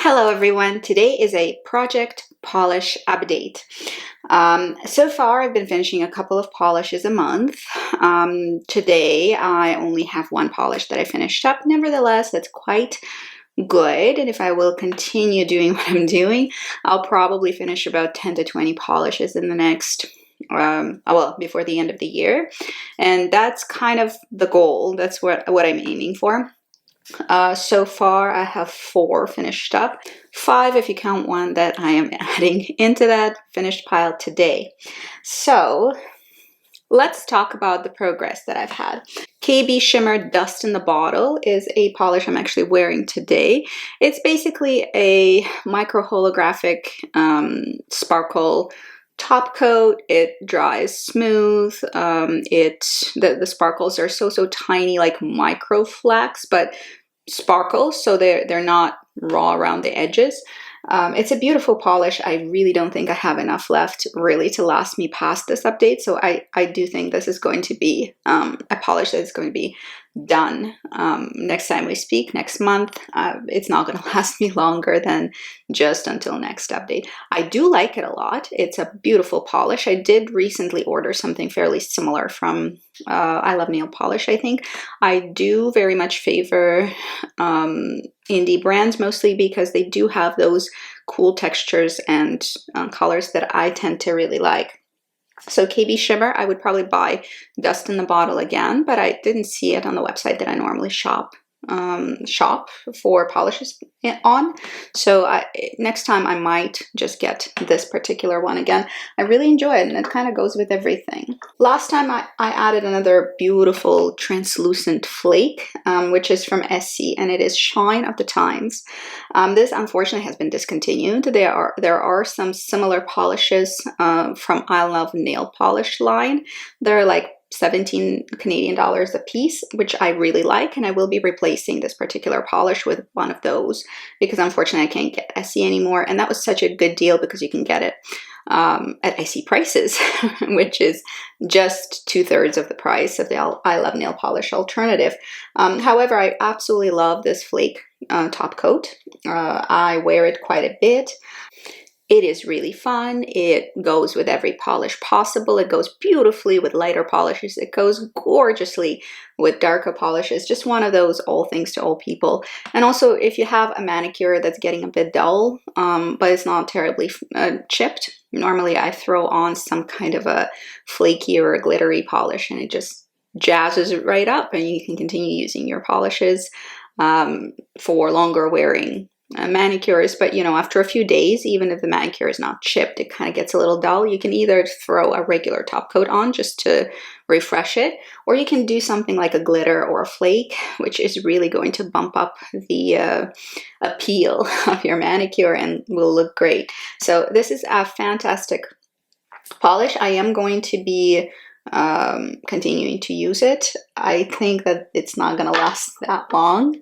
Hello everyone, today is a project polish update. So far I've been finishing a couple of polishes a month. Today I only have one polish that I finished up. Nevertheless, that's quite good, and if I will continue doing what I'm doing, I'll probably finish about 10 to 20 polishes in the next before the end of the year, and that's kind of the goal. That's what I'm aiming for. So far I have 4 finished up, 5 if you count one that I am adding into that finished pile today. So let's talk about the progress that I've had. KB Shimmer Dust in the Bottle is a polish I'm actually wearing today. It's basically a micro holographic sparkle top coat. It dries smooth. The sparkles are so tiny, like micro flakes, but sparkles, so they're not raw around the edges. It's a beautiful polish. I really don't think I have enough left really to last me past this update, so I do think this is going to be a polish that is going to be done next time we speak, next month. It's not going to last me longer than just until next update. I do like it a lot. It's a beautiful polish. I did recently order something fairly similar from I Love Nail Polish, I think. I do very much favor indie brands, mostly because they do have those cool textures and colors that I tend to really like. So KB Shimmer, I would probably buy Dust in the Bottle again, but I didn't see it on the website that I normally shop for polishes on. So next time I might just get this particular one again. I really enjoy it, and it kind of goes with everything. Last time I added another beautiful translucent flake, which is from Essie, and it is Shine of the Times. This unfortunately has been discontinued. There are some similar polishes from I Love Nail Polish line. They're like 17 Canadian dollars a piece, which I really like, and I will be replacing this particular polish with one of those because unfortunately I can't get Essie anymore, and that was such a good deal because you can get it at Essie prices, which is just 2/3 of the price of the I Love Nail Polish alternative. However, I absolutely love this flake top coat. I wear it quite a bit. It is really fun. It goes with every polish possible. It goes beautifully with lighter polishes. It goes gorgeously with darker polishes. Just one of those all things to all people. And also, if you have a manicure that's getting a bit dull, but it's not terribly chipped, normally I throw on some kind of a flaky or a glittery polish, and it just jazzes it right up, and you can continue using your polishes for longer wearing manicures. But you know, after a few days, even if the manicure is not chipped, it kind of gets a little dull. You can either throw a regular top coat on just to refresh it, or you can do something like a glitter or a flake, which is really going to bump up the appeal of your manicure and will look great. So this is a fantastic polish. I am going to be continuing to use it. I think that it's not going to last that long,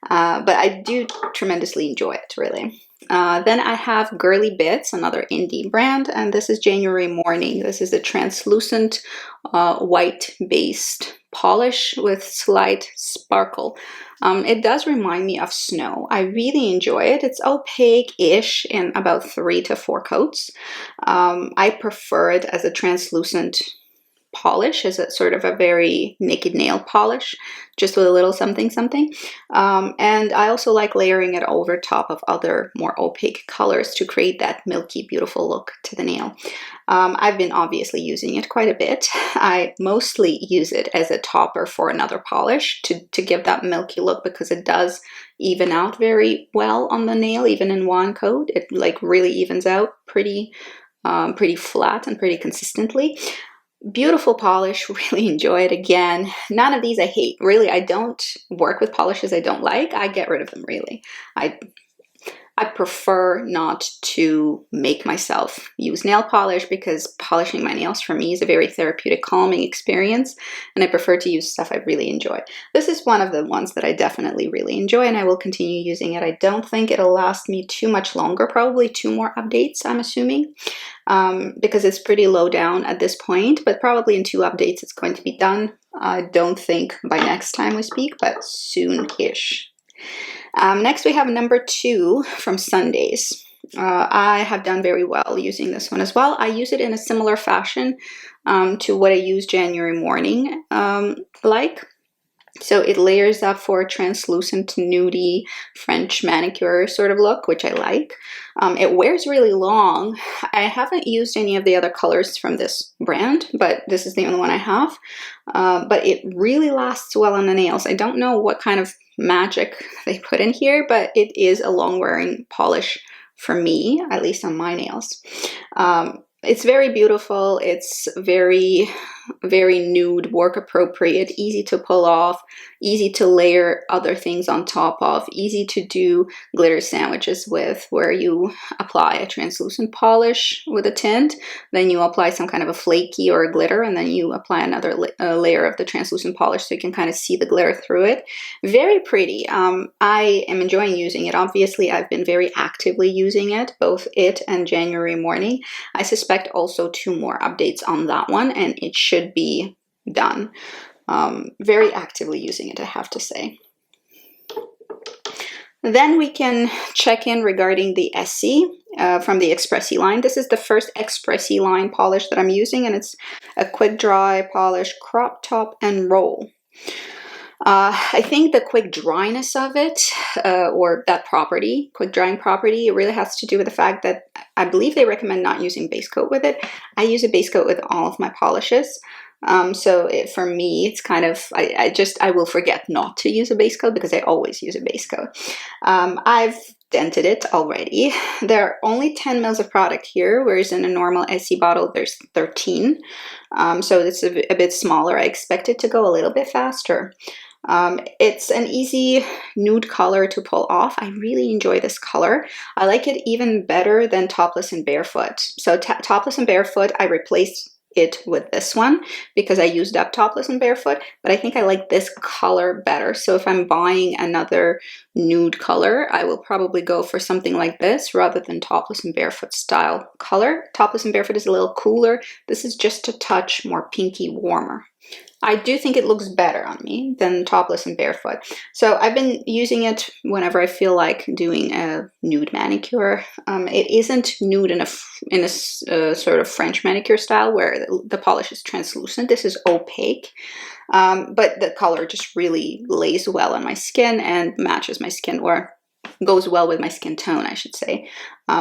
but I do tremendously enjoy it, really. Then I have Girly Bits, another indie brand, and this is January Morning. This is a translucent white-based polish with slight sparkle. It does remind me of snow. I really enjoy it. It's opaque-ish in about 3 to 4 coats. I prefer it as a translucent polish, as a sort of a very naked nail polish, just with a little something. And I also like layering it over top of other more opaque colors to create that milky, beautiful look to the nail. I've been obviously using it quite a bit. I mostly use it as a topper for another polish to give that milky look, because it does even out very well on the nail, even in one coat. It like really evens out pretty flat and pretty consistently. Beautiful polish, really enjoy it. Again, none of these I hate. Really, I don't work with polishes I don't like. I get rid of them, really. I prefer not to make myself use nail polish, because polishing my nails for me is a very therapeutic, calming experience, and I prefer to use stuff I really enjoy. This is one of the ones that I definitely really enjoy, and I will continue using it. I don't think it'll last me too much longer, probably 2 more updates, I'm assuming, because it's pretty low down at this point, but probably in 2 updates it's going to be done. I don't think by next time we speak, but soon-ish. Next, we have number 2 from Sundays. I have done very well using this one as well. I use it in a similar fashion to what I use January morning like. So it layers up for a translucent, nudie French manicure sort of look, which I like. It wears really long. I haven't used any of the other colors from this brand, but this is the only one I have. But it really lasts well on the nails. I don't know what kind of magic they put in here, but it is a long-wearing polish for me, at least on my nails. It's very beautiful. It's very nude, work appropriate, easy to pull off, easy to layer other things on top of, easy to do glitter sandwiches with, where you apply a translucent polish with a tint, then you apply some kind of a flaky or a glitter, and then you apply another layer of the translucent polish so you can kind of see the glitter through it. Very pretty. I am enjoying using it. Obviously, I've been very actively using it, both it and January morning. I suspect also 2 more updates on that one, and it should be done. Very actively using it, I have to say. Then we can check in regarding the Essie from the Expressi line. This is the first Expressi line polish that I'm using, and it's a quick dry polish, crop top and roll. I think the quick dryness of it, or that property, quick drying property, it really has to do with the fact that I believe they recommend not using base coat with it. I use a base coat with all of my polishes. So for me, it's kind of, I will forget not to use a base coat because I always use a base coat. I've dented it already. There are only 10 mils of product here, whereas in a normal Essie bottle, there's 13. So it's a bit smaller. I expect it to go a little bit faster. It's an easy nude color to pull off. I really enjoy this color. I like it even better than Topless and Barefoot. So Topless and Barefoot, I replaced it with this one because I used up Topless and Barefoot, but I think I like this color better. So if I'm buying another nude color, I will probably go for something like this rather than Topless and Barefoot style color. Topless and Barefoot is a little cooler. This is just a touch more pinky warmer. I do think it looks better on me than Topless and Barefoot. So I've been using it whenever I feel like doing a nude manicure. It isn't nude in a sort of French manicure style where the polish is translucent. This is opaque, but the color just really lays well on my skin and matches my skin, or goes well with my skin tone, I should say.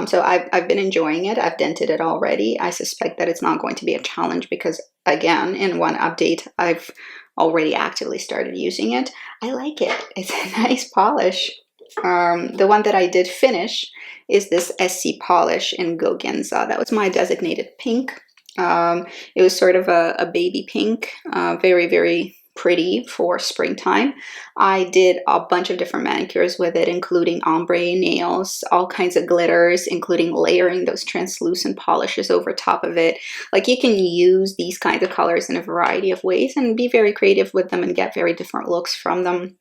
So I've been enjoying it. I've dented it already. I suspect that it's not going to be a challenge because, again, in one update, I've already actively started using it. I like it. It's a nice polish. The one that I did finish is this Essie polish in Gogenza. That was my designated pink. It was sort of a baby pink, very, very pretty for springtime. I did a bunch of different manicures with it, including ombre nails, all kinds of glitters, including layering those translucent polishes over top of it. Like, you can use these kinds of colors in a variety of ways and be very creative with them and get very different looks from them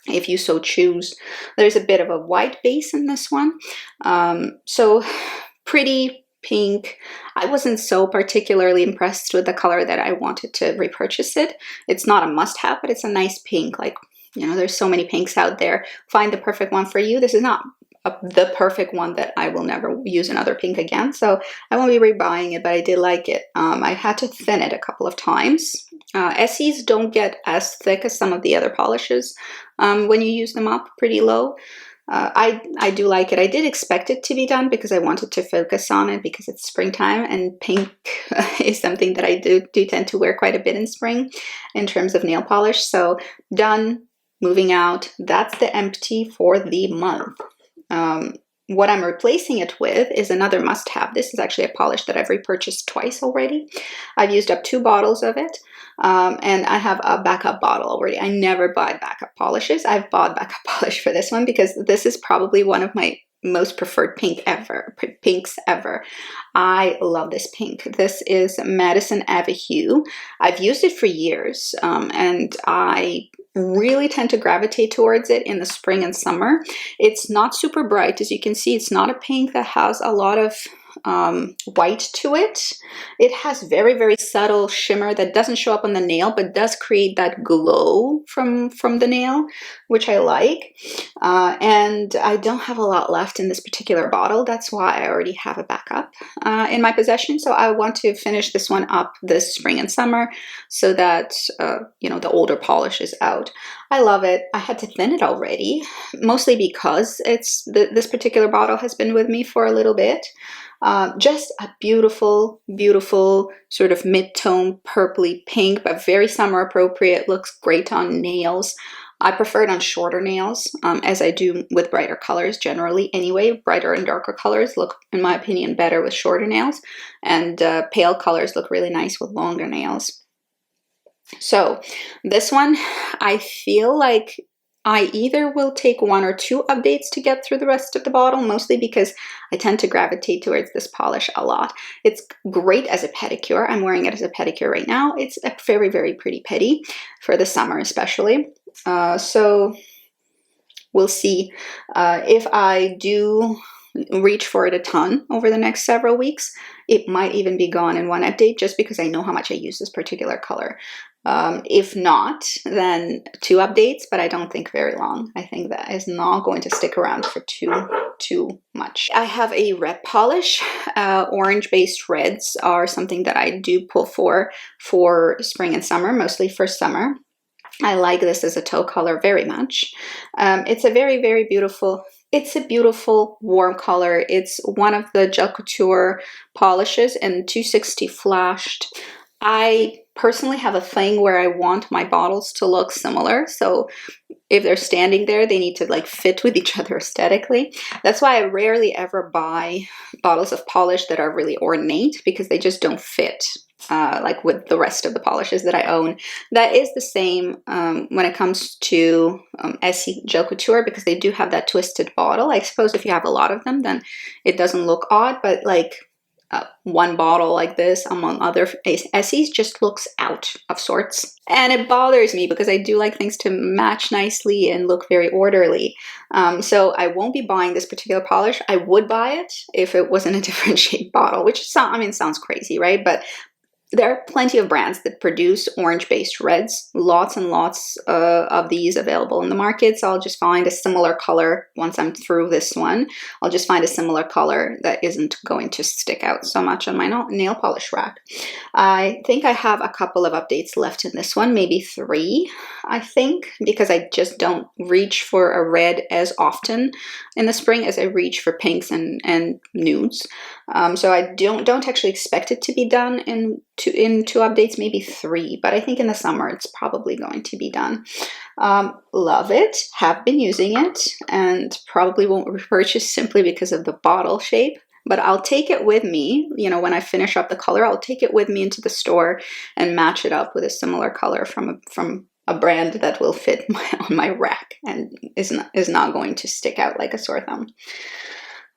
if you so choose. There's a bit of a white base in this one. So pretty pink. I wasn't so particularly impressed with the color that I wanted to repurchase it. It's not a must-have, but it's a nice pink. Like, you know, there's so many pinks out there. Find the perfect one for you. This is not the perfect one that I will never use another pink again, so I won't be rebuying it, but I did like it. I had to thin it a couple of times. Essies don't get as thick as some of the other polishes when you use them up pretty low. I do like it. I did expect it to be done because I wanted to focus on it because it's springtime, and pink is something that I do tend to wear quite a bit in spring in terms of nail polish. So done, moving out. That's the empty for the month. What I'm replacing it with is another must-have. This is actually a polish that I've repurchased twice already. I've used up 2 bottles of it, and I have a backup bottle already. I never buy backup polishes. I've bought backup polish for this one because this is probably one of my most preferred pinks ever. I love this pink. This is Madison Ave Hue. I've used it for years, and I really tend to gravitate towards it in the spring and summer. It's not super bright. As you can see, it's not a pink that has a lot of white to it. It has very, very subtle shimmer that doesn't show up on the nail, but does create that glow from the nail, which I like. And I don't have a lot left in this particular bottle. That's why I already have a backup in my possession. So I want to finish this one up this spring and summer so that, you know, the older polish is out. I love it. I had to thin it already, mostly because this particular bottle has been with me for a little bit. Just a beautiful, beautiful sort of mid-tone purpley pink, but very summer appropriate. Looks great on nails. I prefer it on shorter nails, as I do with brighter colors generally anyway. Brighter and darker colors look, in my opinion, better with shorter nails, and pale colors look really nice with longer nails. So this one, I feel like I either will take 1 or 2 updates to get through the rest of the bottle, mostly because I tend to gravitate towards this polish a lot. It's great as a pedicure. I'm wearing it as a pedicure right now. It's a very, very pretty pedi for the summer especially. So we'll see if I do reach for it a ton over the next several weeks. It might even be gone in 1 update just because I know how much I use this particular color. If not, then 2 updates, but I don't think very long. I think that is not going to stick around for too much. I have a red polish. Orange-based reds are something that I do pull for spring and summer, mostly for summer. I like this as a toe color very much. It's a very, very beautiful, it's a beautiful warm color. It's one of the Gel Couture polishes and 260 flashed. I personally have a thing where I want my bottles to look similar. So if they're standing there, they need to like fit with each other aesthetically. That's why I rarely ever buy bottles of polish that are really ornate, because they just don't fit like with the rest of the polishes that I own. That is the same when it comes to Essie Gel Couture, because they do have that twisted bottle. I suppose if you have a lot of them, then it doesn't look odd, but like one bottle like this among other Essies just looks out of sorts. And it bothers me because I do like things to match nicely and look very orderly. So I won't be buying this particular polish. I would buy it if it was in a different shaped bottle, which sounds crazy, right? But there are plenty of brands that produce orange-based reds, lots and lots of these available in the market. So I'll just find a similar color once I'm through this one. I'll just find a similar color that isn't going to stick out so much on my nail polish rack. I think I have a couple of updates left in this one, maybe 3, I think, because I just don't reach for a red as often in the spring as I reach for pinks and nudes. So I don't actually expect it to be done in 2 updates, maybe 3, but I think in the summer it's probably going to be done. Love it, have been using it, and probably won't repurchase simply because of the bottle shape. But I'll take it with me, you know, when I finish up the color, I'll take it with me into the store and match it up with a similar color from a brand that will fit on my rack and is not going to stick out like a sore thumb.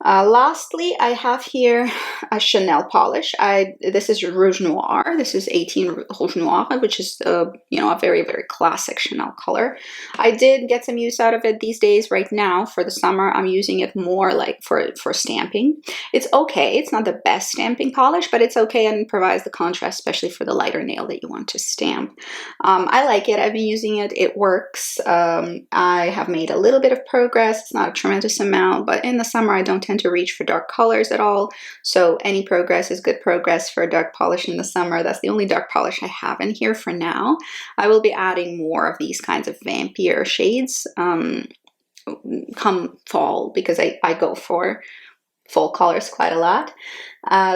Lastly, I have here a Chanel polish. This is Rouge Noir. This is 18 Rouge Noir, which is you know, a very, very classic Chanel color. I did get some use out of it these days. Right now, for the summer, I'm using it more like for stamping. It's okay. It's not the best stamping polish, but it's okay and provides the contrast, especially for the lighter nail that you want to stamp. I like it. I've been using it. It works. I have made a little bit of progress. It's not a tremendous amount, but in the summer, I don't tend to reach for dark colors at all, so any progress is good progress for a dark polish in the summer. That's the only dark polish I have in here for now. I will be adding more of these kinds of vampier shades come fall, because I go for full colors quite a lot.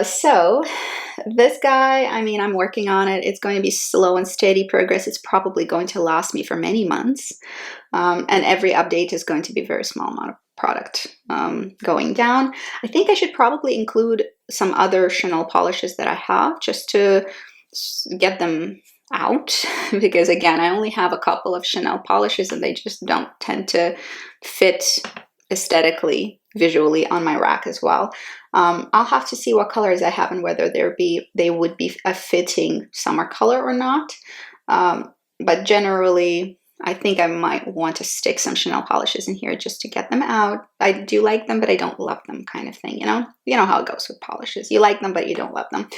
So this guy, I mean, I'm working on it. It's going to be slow and steady progress. It's probably going to last me for many months, and every update is going to be a very small amount of product going down. I think I should probably include some other Chanel polishes that I have just to get them out, because again, I only have a couple of Chanel polishes and they just don't tend to fit aesthetically, visually on my rack as well. I'll have to see what colors I have and whether they would be a fitting summer color or not. But generally, I think I might want to stick some Chanel polishes in here just to get them out. I do like them, but I don't love them, kind of thing, you know? You know how it goes with polishes. You like them, but you don't love them.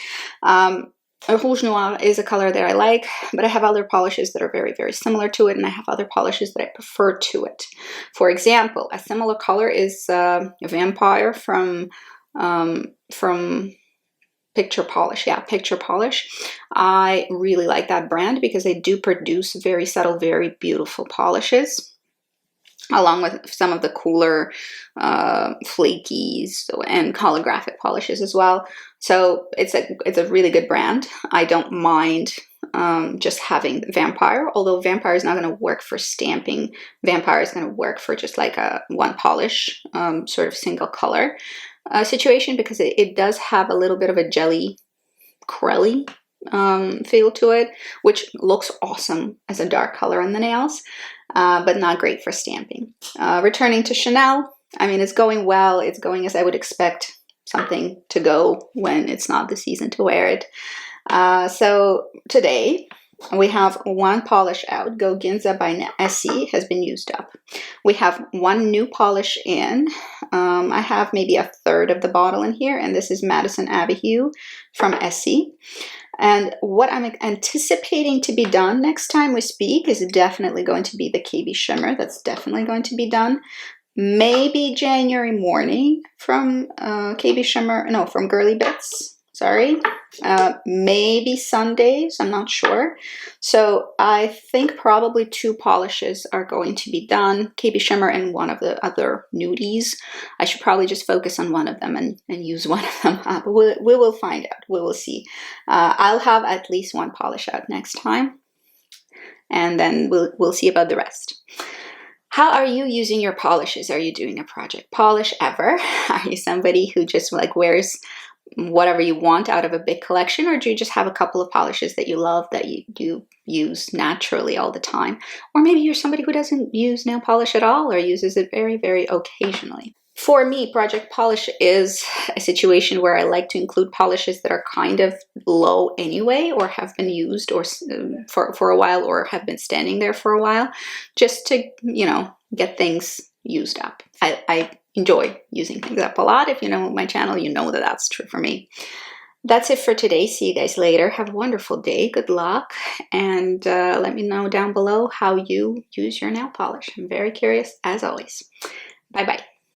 Rouge Noir is a color that I like, but I have other polishes that are very, very similar to it, and I have other polishes that I prefer to it. For example, a similar color is Vampire from Picture Polish. Yeah, Picture Polish. I really like that brand because they do produce very subtle, very beautiful polishes, along with some of the cooler flakies and holographic polishes as well. So it's a really good brand. I don't mind just having Vampire, although Vampire is not going to work for stamping. Vampire is going to work for just like a one polish sort of single color situation, because it does have a little bit of a jelly crelly feel to it, which looks awesome as a dark color on the nails, but not great for stamping. Returning to Chanel, I mean, it's going well. It's going as I would expect something to go when it's not the season to wear it. So today we have one polish out. Go Ginza by Essie has been used up. We have one new polish in. I have maybe a third of the bottle in here, and this is Madison Abbey Hue from Essie. And what I'm anticipating to be done next time we speak is definitely going to be the KB Shimmer. That's definitely going to be done. Maybe January morning from KB Shimmer, no, from Girly Bits. Sorry. Maybe Sundays, I'm not sure. So I think probably 2 polishes are going to be done, KB Shimmer and one of the other nudies. I should probably just focus on one of them and use one of them up. We will find out. We will see. I'll have at least 1 polish out next time, and then we'll see about the rest. How are you using your polishes? Are you doing a project polish ever? Are you somebody who just like wears whatever you want out of a big collection, or do you just have a couple of polishes that you love that you do use naturally all the time? Or maybe you're somebody who doesn't use nail polish at all, or uses it very, very occasionally. For me, project polish is a situation where I like to include polishes that are kind of low anyway, or have been used or for a while, or have been standing there for a while, just to, you know, get things used up. I enjoy using things up a lot. If you know my channel, you know that that's true for me. That's it for today. See you guys later. Have a wonderful day. Good luck. And let me know down below how you use your nail polish. I'm very curious, as always. Bye-bye.